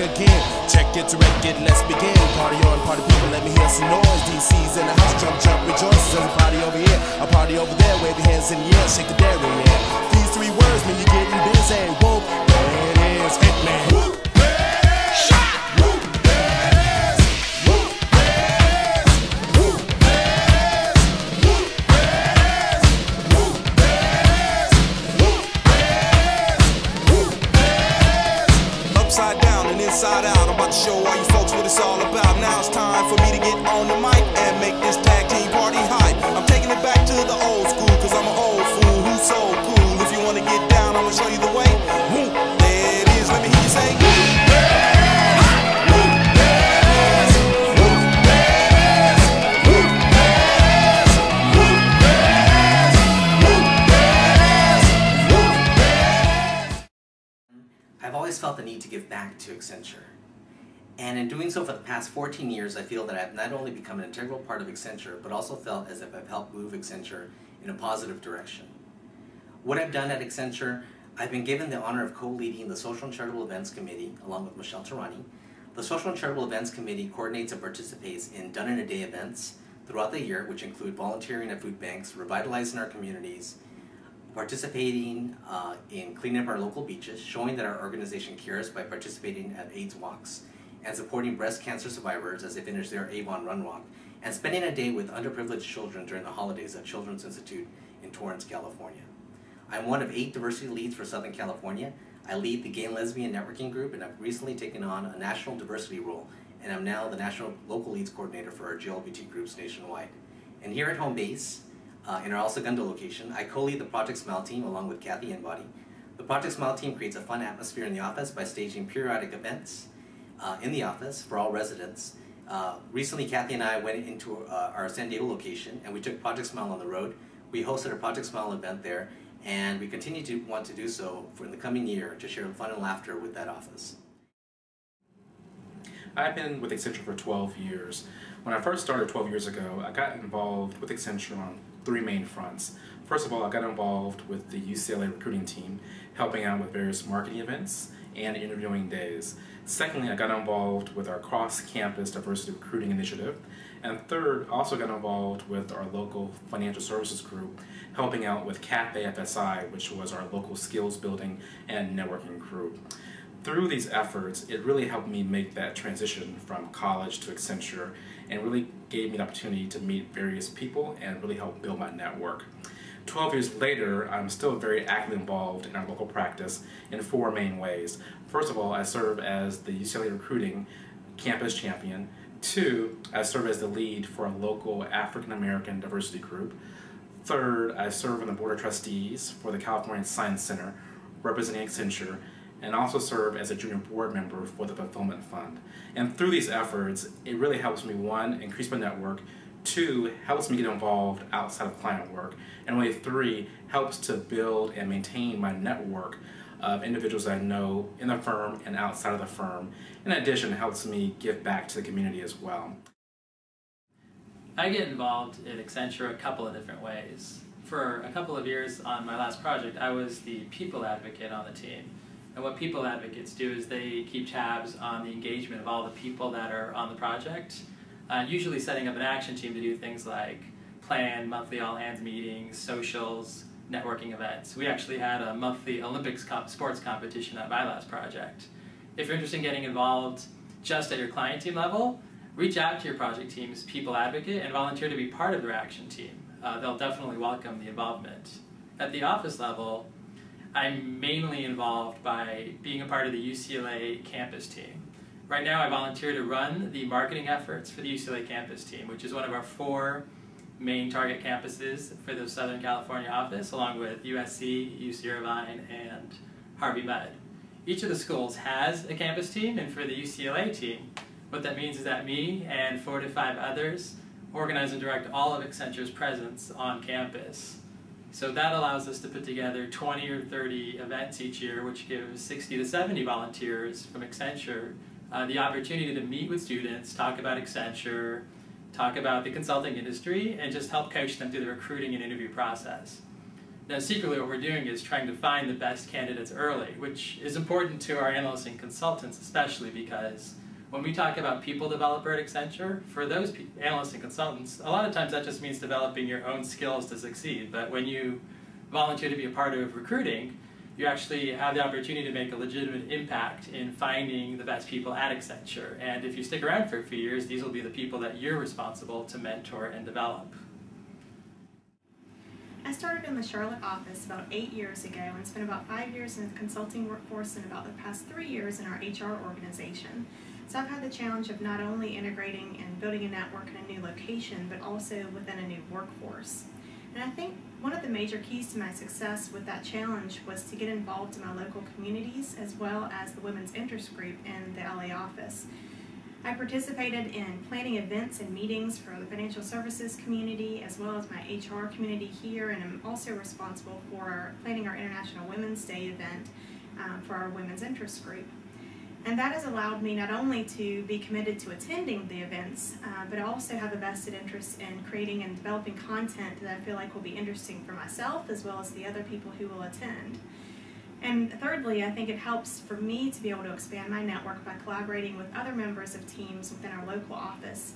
again. Check it to wreck it, let's begin. Party on, party people, let me hear some noise. DC's in the house, jump, jump, rejoice. There's a party over here, a party over there. Wave your hands in the air, shake the dairy, man. These three words mean you're getting busy. Whoop, there it is, Hitman. Whoop. Upside down and inside out, I'm about to show all you folks what it's all about. Now it's time for me to get on the mic and make this tag team party hype. I'm taking it back to the old school, cause I'm an old fool who's so cool. If you wanna get down, I'm gonna show you the way. Woo, there it is, let me hear you say. I've always felt the need to give back to Accenture. And in doing so for the past 14 years, I feel that I've not only become an integral part of Accenture, but also felt as if I've helped move Accenture in a positive direction. What I've done at Accenture, I've been given the honor of co-leading the Social and Charitable Events Committee, along with Michelle Tarani. The Social and Charitable Events Committee coordinates and participates in done-in-a-day events throughout the year, which include volunteering at food banks, revitalizing our communities, participating in cleaning up our local beaches, showing that our organization cares by participating at AIDS walks, and supporting breast cancer survivors as they finish their Avon Run Walk, and spending a day with underprivileged children during the holidays at Children's Institute in Torrance, California. I'm one of 8 diversity leads for Southern California. I lead the Gay and Lesbian Networking Group, and I've recently taken on a national diversity role, and I'm now the National Local Leads Coordinator for our GLBT groups nationwide. And here at home base, in our El Segundo location, I co-lead the Project Smile team along with Kathy Embody. The Project Smile team creates a fun atmosphere in the office by staging periodic events in the office for all residents. Recently, Kathy and I went into our San Diego location and we took Project Smile on the road. We hosted a Project Smile event there, and we continue to want to do so for the coming year to share fun and laughter with that office. I've been with Accenture for 12 years. When I first started 12 years ago, I got involved with Accenture on 3 main fronts. First of all, I got involved with the UCLA recruiting team, helping out with various marketing events and interviewing days. Secondly, I got involved with our cross-campus diversity recruiting initiative. And third, I also got involved with our local financial services group, helping out with Cafe FSI, which was our local skills building and networking group. Through these efforts, it really helped me make that transition from college to Accenture, and really gave me the opportunity to meet various people and really help build my network. 12 years later, I'm still very actively involved in our local practice in 4 main ways. First of all, I serve as the UCLA Recruiting Campus Champion. 2, I serve as the lead for a local African American diversity group. 3rd, I serve on the Board of Trustees for the California Science Center, representing Accenture, and also serve as a junior board member for the Fulfillment Fund. And through these efforts, it really helps me, 1, increase my network, 2, helps me get involved outside of client work, and really 3, helps to build and maintain my network of individuals that I know in the firm and outside of the firm. In addition, it helps me give back to the community as well. I get involved in Accenture a couple of different ways. For a couple of years on my last project, I was the people advocate on the team. And what people advocates do is they keep tabs on the engagement of all the people that are on the project, usually setting up an action team to do things like plan monthly all-hands meetings, socials, networking events. We actually had a monthly Olympics sports competition at my last project. If you're interested in getting involved just at your client team level, reach out to your project team's people advocate and volunteer to be part of their action team. They'll definitely welcome the involvement. At the office level, I'm mainly involved by being a part of the UCLA campus team. Right now I volunteer to run the marketing efforts for the UCLA campus team, which is one of our 4 main target campuses for the Southern California office, along with USC, UC Irvine, and Harvey Mudd. Each of the schools has a campus team, and for the UCLA team, what that means is that me and 4 to 5 others organize and direct all of Accenture's presence on campus. So that allows us to put together 20 or 30 events each year, which gives 60 to 70 volunteers from Accenture the opportunity to meet with students, talk about Accenture, talk about the consulting industry, and just help coach them through the recruiting and interview process. Now, secretly what we're doing is trying to find the best candidates early, which is important to our analysts and consultants, especially because when we talk about people developer at Accenture, for those analysts and consultants, a lot of times that just means developing your own skills to succeed. But when you volunteer to be a part of recruiting, you actually have the opportunity to make a legitimate impact in finding the best people at Accenture. And if you stick around for a few years, these will be the people that you're responsible to mentor and develop. I started in the Charlotte office about 8 years ago and spent about 5 years in the consulting workforce and about the past 3 years in our HR organization. So I've had the challenge of not only integrating and building a network in a new location, but also within a new workforce. And I think one of the major keys to my success with that challenge was to get involved in my local communities as well as the Women's Interest Group in the LA office. I participated in planning events and meetings for the financial services community as well as my HR community here, and I'm also responsible for planning our International Women's Day event for our Women's Interest Group. And that has allowed me not only to be committed to attending the events, but I also have a vested interest in creating and developing content that I feel like will be interesting for myself as well as the other people who will attend. And thirdly, I think it helps for me to be able to expand my network by collaborating with other members of teams within our local office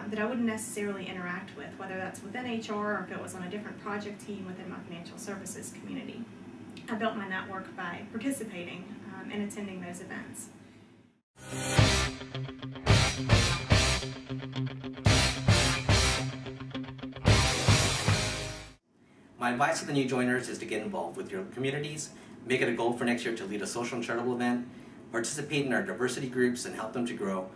that I wouldn't necessarily interact with, whether that's within HR or if it was on a different project team within my financial services community. I built my network by participating and attending those events. My advice to the new joiners is to get involved with your communities, make it a goal for next year to lead a social and charitable event, participate in our diversity groups and help them to grow.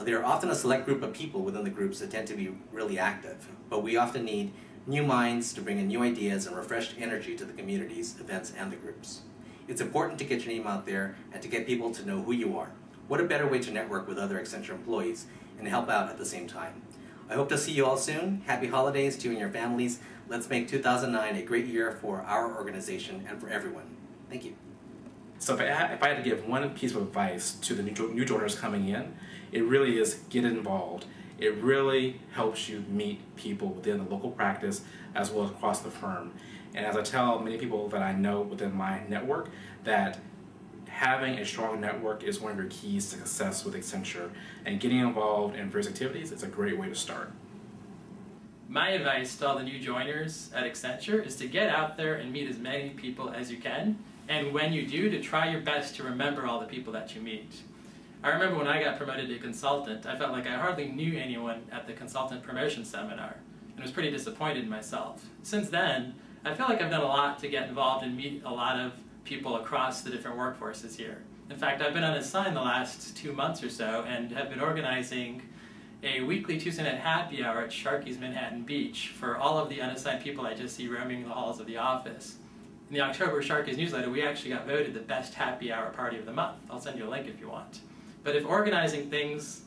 There are often a select group of people within the groups that tend to be really active, but we often need new minds to bring in new ideas and refreshed energy to the communities, events, and the groups. It's important to get your name out there and to get people to know who you are. What a better way to network with other Accenture employees and help out at the same time. I hope to see you all soon. Happy holidays to you and your families. Let's make 2009 a great year for our organization and for everyone. Thank you. So if I had to give one piece of advice to the new joiners coming in, it really is get involved. It really helps you meet people within the local practice as well as across the firm. And as I tell many people that I know within my network, that having a strong network is one of your keys to success with Accenture, and getting involved in various activities is a great way to start. My advice to all the new joiners at Accenture is to get out there and meet as many people as you can, and when you do, to try your best to remember all the people that you meet. I remember when I got promoted to consultant, I felt like I hardly knew anyone at the consultant promotion seminar, and was pretty disappointed in myself. Since then, I feel like I've done a lot to get involved and meet a lot of people across the different workforces here. In fact, I've been unassigned the last 2 months or so and have been organizing a weekly Tuesday night happy hour at Sharky's Manhattan Beach for all of the unassigned people I just see roaming the halls of the office. In the October Sharky's newsletter, we actually got voted the best happy hour party of the month. I'll send you a link if you want. But if organizing things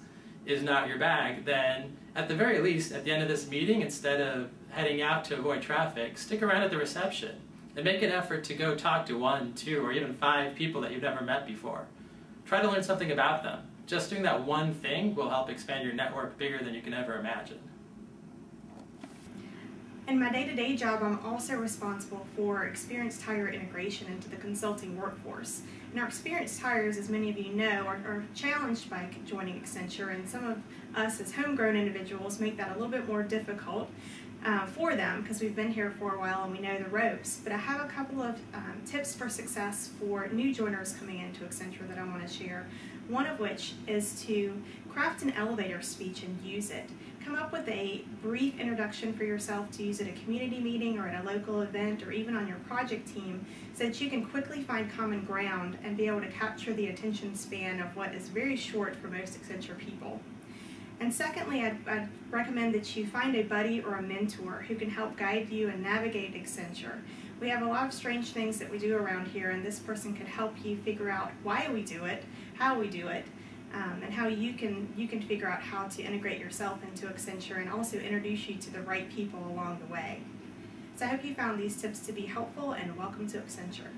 is not your bag, then at the very least, at the end of this meeting, instead of heading out to avoid traffic, stick around at the reception and make an effort to go talk to 1, 2, or even 5 people that you've never met before. Try to learn something about them. Just doing that one thing will help expand your network bigger than you can ever imagine. In my day-to-day job, I'm also responsible for experienced hire integration into the consulting workforce. And our experienced hires, as many of you know, are challenged by joining Accenture, and some of us as homegrown individuals make that a little bit more difficult for them because we've been here for a while and we know the ropes. But I have a couple of tips for success for new joiners coming into Accenture that I want to share. One of which is to craft an elevator speech and use it. Come up with a brief introduction for yourself to use at a community meeting or at a local event or even on your project team so that you can quickly find common ground and be able to capture the attention span of what is very short for most Accenture people. And secondly, I'd recommend that you find a buddy or a mentor who can help guide you and navigate Accenture. We have a lot of strange things that we do around here, and this person could help you figure out why we do it, how we do it, and how you can figure out how to integrate yourself into Accenture and also introduce you to the right people along the way. So I hope you found these tips to be helpful, and welcome to Accenture.